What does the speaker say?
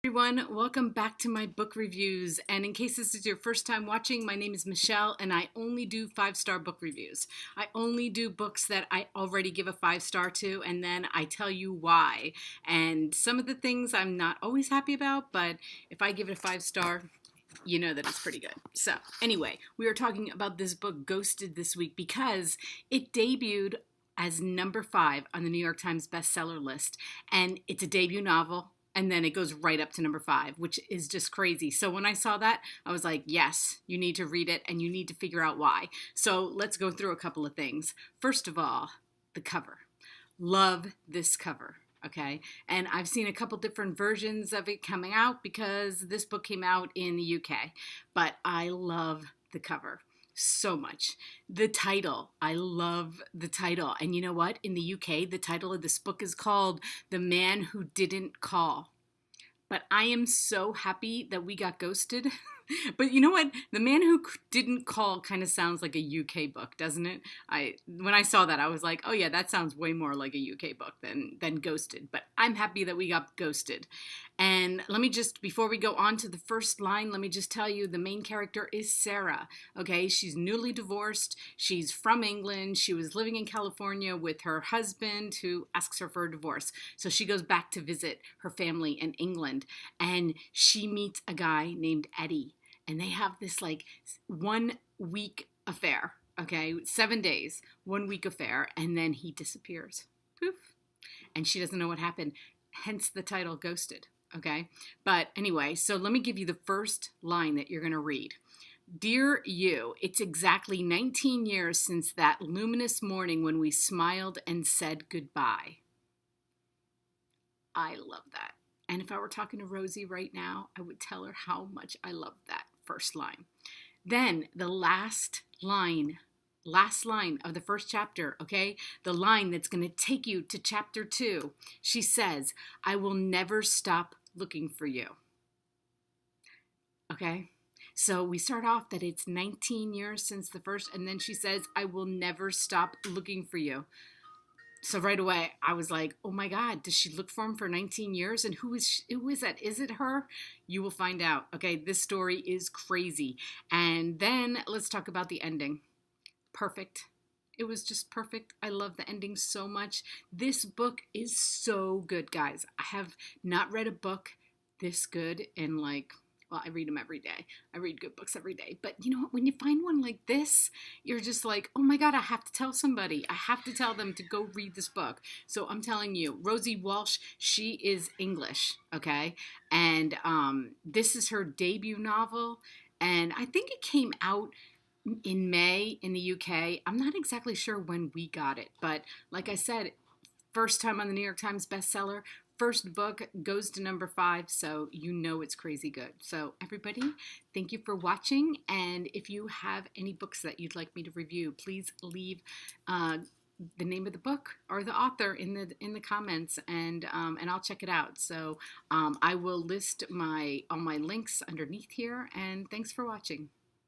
Everyone, welcome back to my book reviews. And in case this is your first time watching, my name is Michelle and I only do 5-star book reviews. I only do books that I already give a 5-star to, and then I tell you why. And some of the things I'm not always happy about, but if I give it a 5-star, you know that it's pretty good. So anyway, we are talking about this book Ghosted this week because it debuted as number 5 on the New York Times bestseller list, and it's a debut novel. And then it goes right up to number 5, which is just crazy. So when I saw that, I was like, yes, you need to read it and you need to figure out why. So let's go through a couple of things. First of all, the cover. Love this cover. Okay. And I've seen a couple different versions of it coming out because this book came out in the UK. But I love the cover so much. The title, I love the title. And you know what? In the UK, the title of this book is called The Man Who Didn't Call. But I am so happy that we got ghosted. But you know what? The Man Who Didn't Call kind of sounds like a UK book, doesn't it? When I saw that, I was like, oh yeah, that sounds way more like a UK book than Ghosted. But I'm happy that we got ghosted. And let me just, before we go on to the first line, let me just tell you the main character is Sarah. Okay, she's newly divorced. She's from England. She was living in California with her husband who asks her for a divorce. So she goes back to visit her family in England. And she meets a guy named Eddie. And they have this like 1 week affair, okay? 7 days, 1 week affair, and then he disappears. Poof. And she doesn't know what happened, hence the title Ghosted, okay? But anyway, so let me give you the first line that you're gonna read. Dear you, it's exactly 19 years since that luminous morning when we smiled and said goodbye. I love that. And if I were talking to Rosie right now, I would tell her how much I love that first line. Then the last line of the first chapter, okay? The line that's going to take you to chapter 2. She says, I will never stop looking for you. Okay? So we start off that it's 19 years since the first, and then she says, I will never stop looking for you. So right away, I was like, oh my God, does she look for him for 19 years? And who is that? Is it her? You will find out. Okay, this story is crazy. And then let's talk about the ending. Perfect. It was just perfect. I love the ending so much. This book is so good, guys. I have not read a book this good in well, I read them every day. I read good books every day. But you know what? When you find one like this, you're just like, oh my God, I have to tell somebody. I have to tell them to go read this book. So I'm telling you, Rosie Walsh, she is English, okay? And this is her debut novel. And I think it came out in May in the UK. I'm not exactly sure when we got it. But like I said, first time on the New York Times bestseller. First book goes to number 5, so you know it's crazy good. So everybody, thank you for watching, and if you have any books that you'd like me to review, please leave the name of the book or the author in the comments, and I'll check it out. So I will list all my links underneath here, and thanks for watching.